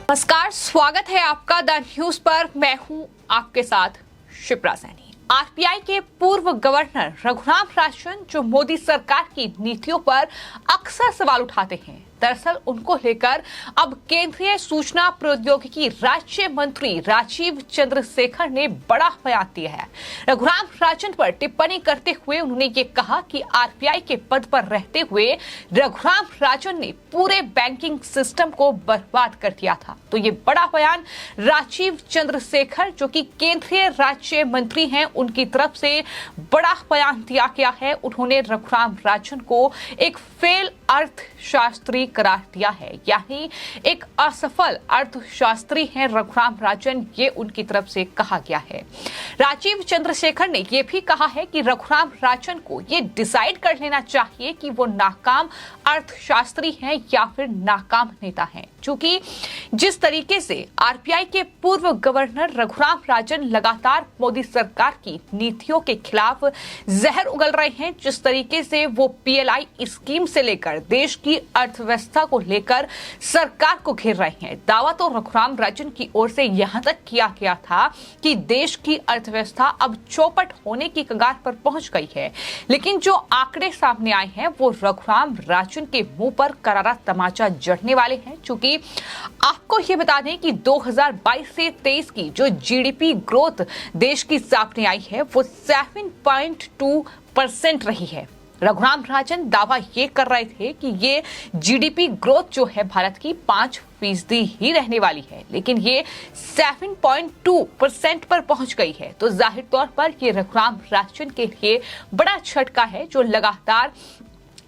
नमस्कार, स्वागत है आपका द न्यूज पर। मैं हूं आपके साथ शिप्रा सैनी। आरबीआई के पूर्व गवर्नर रघुराम राजन जो मोदी सरकार की नीतियों पर अक्सर सवाल उठाते हैं, दरअसल उनको लेकर अब केंद्रीय सूचना प्रौद्योगिकी राज्य मंत्री राजीव चंद्रशेखर ने बड़ा बयान दिया है। रघुराम राजन पर टिप्पणी करते हुए उन्होंने ये कहा कि आरबीआई के पद पर रहते हुए रघुराम राजन ने पूरे बैंकिंग सिस्टम को बर्बाद कर दिया था। तो ये बड़ा बयान राजीव चंद्रशेखर जो कि केंद्रीय राज्य मंत्री हैं, उनकी तरफ से बड़ा बयान दिया गया है। उन्होंने रघुराम राजन को एक फेल अर्थशास्त्री करार दिया है, यानी एक असफल अर्थशास्त्री हैं रघुराम राजन, ये उनकी तरफ से कहा गया है। राजीव चंद्रशेखर ने यह भी कहा है कि रघुराम राजन को ये डिसाइड कर लेना चाहिए कि वो नाकाम अर्थशास्त्री हैं या फिर नाकाम नेता हैं, क्योंकि जिस तरीके से आरबीआई के पूर्व गवर्नर रघुराम राजन लगातार मोदी सरकार की नीतियों के खिलाफ जहर उगल रहे हैं, जिस तरीके से वो पीएलआई स्कीम से लेकर देश की अर्थव्यवस्था को लेकर सरकार को घेर रहे हैं। दावा तो रघुराम राजन की ओर से यहां तक किया गया था कि देश की अर्थव्यवस्था अब चौपट होने की कगार पर पहुंच गई है, लेकिन जो आंकड़े सामने आए हैं वो रघुराम राजन के मुंह पर करारा तमाचा जड़ने वाले हैं। चूंकि आपको ये बता दें कि 2022 से 23 की जो जीडीपी ग्रोथ देश की सामने आई है वो 7.2% रही है। रघुराम राजन दावा ये कर रहे थे कि ये जीडीपी ग्रोथ जो है भारत की 5% ही रहने वाली है, लेकिन ये 7.2% पर पहुंच गई है। तो जाहिर तौर पर ये रघुराम राजन के लिए बड़ा झटका है, जो लगातार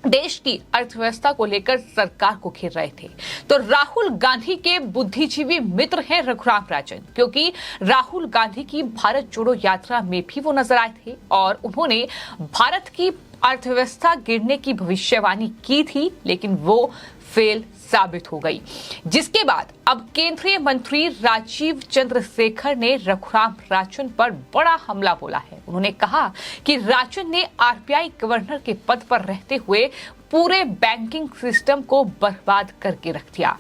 देश की अर्थव्यवस्था को लेकर सरकार को घेर रहे थे। तो राहुल गांधी के बुद्धिजीवी मित्र हैं रघुराम राजन, क्योंकि राहुल गांधी की भारत जोड़ो यात्रा में भी वो नजर आए थे और उन्होंने भारत की अर्थव्यवस्था गिरने की भविष्यवाणी की थी, लेकिन वो फेल साबित हो गई। जिसके बाद अब केंद्रीय मंत्री राजीव चंद्रशेखर ने रघुराम राजन पर बड़ा हमला बोला है। उन्होंने कहा कि राजन ने आरबीआई गवर्नर के पद पर रहते हुए पूरे बैंकिंग सिस्टम को बर्बाद करके रख दिया।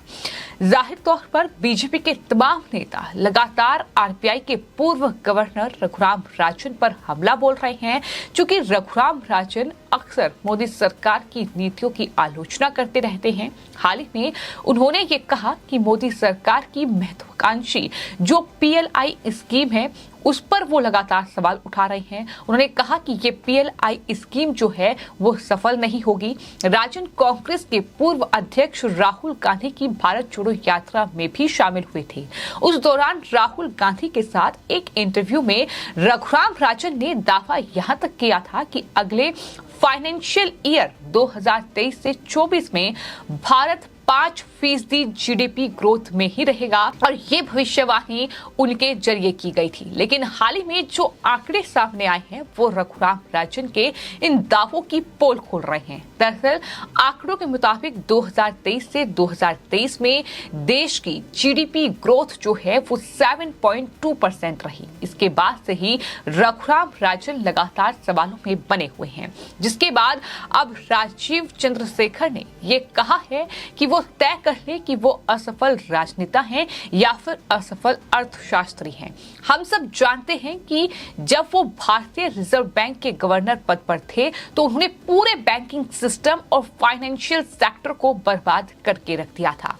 जाहिर तौर पर बीजेपी के तमाम नेता लगातार आरबीआई के पूर्व गवर्नर रघुराम राजन पर हमला बोल रहे हैं, क्योंकि रघुराम राजन अक्सर मोदी सरकार की नीतियों की आलोचना करते रहते हैं। हाल ही में उन्होंने ये कहा कि मोदी सरकार की महत्वाकांक्षी जो पीएलआई स्कीम है उस पर वो लगातार सवाल उठा रहे हैं। उन्होंने कहा कि ये पीएलआई स्कीम जो है वो सफल नहीं होगी। राजन कांग्रेस के पूर्व अध्यक्ष राहुल गांधी की भारत जोड़ो यात्रा में भी शामिल हुए थे। उस दौरान राहुल गांधी के साथ एक इंटरव्यू में रघुराम राजन ने दावा यहां तक किया था कि अगले फाइनेंशियल ईयर 2023 से 24 में भारत 5% जीडीपी ग्रोथ में ही रहेगा, और ये भविष्यवाणी उनके जरिए की गई थी। लेकिन हाल ही में जो आंकड़े सामने आए हैं वो रघुराम राजन के इन दावों की पोल खोल रहे हैं। दरअसल आंकड़ों के मुताबिक 2023 से 2023 में देश की जीडीपी ग्रोथ जो है वो 7.2% रही। इसके बाद से ही रघुराम राजन लगातार सवालों में बने हुए हैं, जिसके बाद अब राजीव चंद्रशेखर ने ये कहा है कि वो तय कर ले कि वो असफल राजनेता हैं या फिर असफल अर्थशास्त्री हैं। हम सब जानते हैं कि जब वो भारतीय रिजर्व बैंक के गवर्नर पद पर थे तो उन्होंने पूरे बैंकिंग सिस्टम और फाइनेंशियल सेक्टर को बर्बाद करके रख दिया था।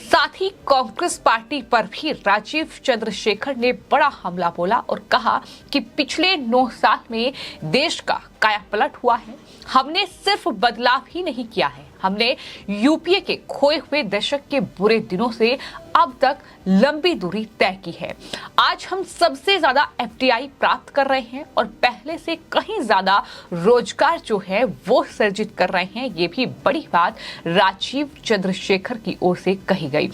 साथ ही कांग्रेस पार्टी पर भी राजीव चंद्रशेखर ने बड़ा हमला बोला और कहा कि पिछले 9 साल में देश का कायापलट हुआ है। हमने सिर्फ बदलाव ही नहीं किया है, हमने यूपीए के खोए हुए दशक के बुरे दिनों से अब तक लंबी दूरी तय की है। आज हम सबसे ज्यादा एफडीआई प्राप्त कर रहे हैं और पहले से कहीं ज्यादा रोजगार जो है वो सर्जित कर रहे हैं। ये भी बड़ी बात राजीव चंद्रशेखर की ओर से कही गई।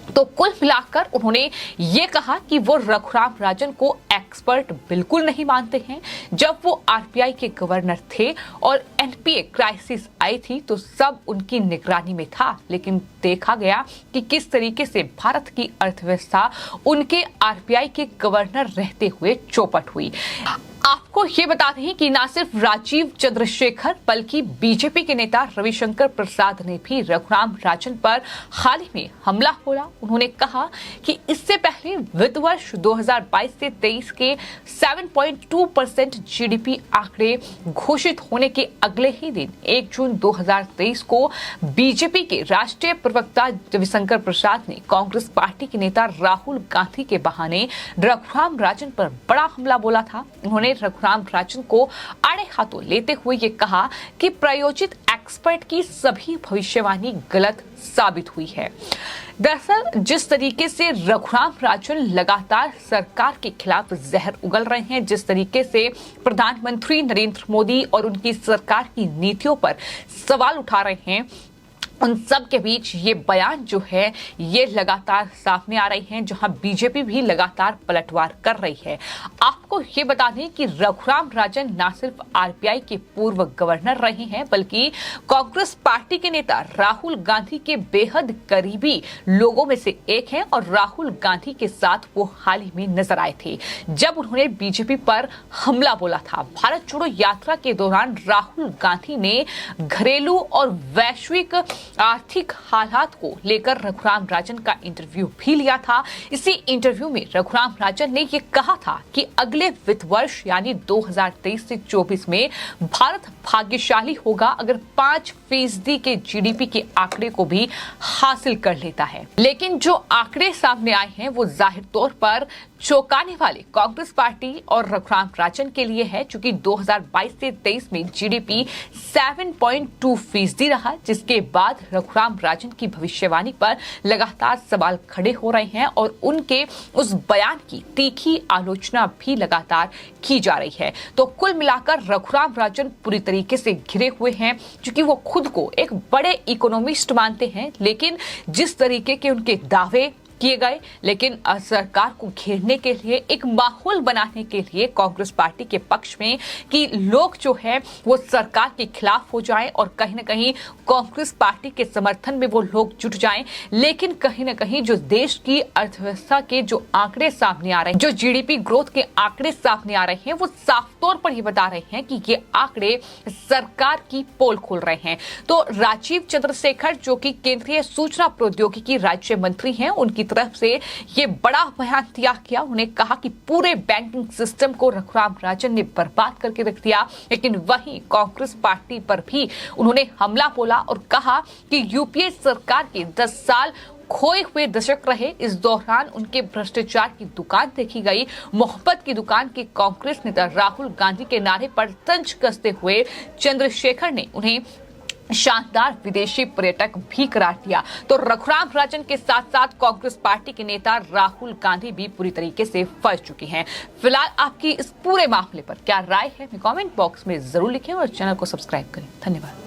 तो कुल मिलाकर उन्होंने ये कहा कि वो रघुराम राजन को एक्सपर्ट बिल्कुल नहीं मानते हैं। जब वो आरबीआई के गवर्नर थे और एनपीए क्राइसिस आई थी तो सब उनकी निगरानी में था, लेकिन देखा गया कि किस तरीके से भारत की अर्थव्यवस्था उनके आरबीआई के गवर्नर रहते हुए चौपट हुई। आपको आपको ये बता दें कि न सिर्फ राजीव चंद्रशेखर बल्कि बीजेपी के नेता रविशंकर प्रसाद ने भी रघुराम राजन पर हाल ही में हमला बोला। उन्होंने कहा कि इससे पहले वित्त वर्ष 2022 से 23 के 7.2% जीडीपी आंकड़े घोषित होने के अगले ही दिन 1 जून 2023 को बीजेपी के राष्ट्रीय प्रवक्ता रविशंकर प्रसाद ने कांग्रेस पार्टी के नेता राहुल गांधी के बहाने रघुराम राजन पर बड़ा हमला बोला था। उन्होंने रघुराम राजन को आड़े हाथों लेते हुए ये कहा कि प्रायोजित एक्सपर्ट की सभी भविष्यवाणी गलत साबित हुई है। दरअसल जिस तरीके से रघुराम राजन लगातार सरकार के खिलाफ जहर उगल रहे हैं, जिस तरीके से प्रधानमंत्री नरेंद्र मोदी और उनकी सरकार की नीतियों पर सवाल उठा रहे हैं, उन सब के बीच ये बयान जो है ये लगातार सामने आ रही हैं, जहां बीजेपी भी लगातार पलटवार कर रही है। आपको ये बता दें कि रघुराम राजन न सिर्फ आरबीआई के पूर्व गवर्नर रहे हैं बल्कि कांग्रेस पार्टी के नेता राहुल गांधी के बेहद करीबी लोगों में से एक हैं और राहुल गांधी के साथ वो हाल ही में नजर आए थे जब उन्होंने बीजेपी पर हमला बोला था। भारत जोड़ो यात्रा के दौरान राहुल गांधी ने घरेलू और वैश्विक आर्थिक हालात को लेकर रघुराम राजन का इंटरव्यू भी लिया था। इसी इंटरव्यू में रघुराम राजन ने यह कहा था कि अगले वित्त वर्ष यानी 2023 से 24 में भारत भाग्यशाली होगा अगर 5% के जीडीपी के आंकड़े को भी हासिल कर लेता है। लेकिन जो आंकड़े सामने आए हैं वो जाहिर तौर पर चौंकाने वाले कांग्रेस पार्टी और रघुराम राजन के लिए है, चूंकि 2022 से 23 में जीडीपी 7.2% रहा, जिसके बाद रघुराम राजन की भविष्यवाणी पर लगातार सवाल खड़े हो रहे हैं और उनके उस बयान की तीखी आलोचना भी लगातार की जा रही है। तो कुल मिलाकर रघुराम राजन पूरी तरीके से घिरे हुए हैं, क्योंकि वो खुद को एक बड़े इकोनॉमिस्ट मानते हैं, लेकिन जिस तरीके के उनके दावे किए गए, लेकिन सरकार को घेरने के लिए एक माहौल बनाने के लिए कांग्रेस पार्टी के पक्ष में कि लोग जो है वो सरकार के खिलाफ हो जाएं और कहीं ना कहीं कांग्रेस पार्टी के समर्थन में वो लोग जुट जाएं। लेकिन कहीं ना कहीं जो देश की अर्थव्यवस्था के जो आंकड़े सामने आ रहे हैं, जो जीडीपी ग्रोथ के आंकड़े सामने आ रहे हैं, वो साफ तौर पर ये बता रहे हैं कि ये आंकड़े सरकार की पोल खोल रहे हैं। तो राजीव चंद्रशेखर जो कि केंद्रीय सूचना प्रौद्योगिकी राज्य मंत्री हैं, उनकी तरफ से ये बड़ा बयान दिया गया। उन्हें कहा कि पूरे बैंकिंग सिस्टम को रघुराम राजन ने बर्बाद करके रख दिया। लेकिन वहीं कांग्रेस पार्टी पर भी उन्होंने हमला बोला और कहा कि यूपीए सरकार के 10 साल खोए हुए दशक रहे, इस दौरान उनके भ्रष्टाचार की दुकान देखी गई। मोहब्बत की दुकान के कांग्रेस नेता राहुल गांधी के नारे पर तंज कसते हुए चंद्रशेखर ने उन्हें शानदार विदेशी पर्यटक भी करार दिया। तो रघुराम राजन के साथ साथ कांग्रेस पार्टी के नेता राहुल गांधी भी पूरी तरीके से फंस चुके हैं। फिलहाल आपकी इस पूरे मामले पर क्या राय है, कमेंट बॉक्स में जरूर लिखें और चैनल को सब्सक्राइब करें। धन्यवाद।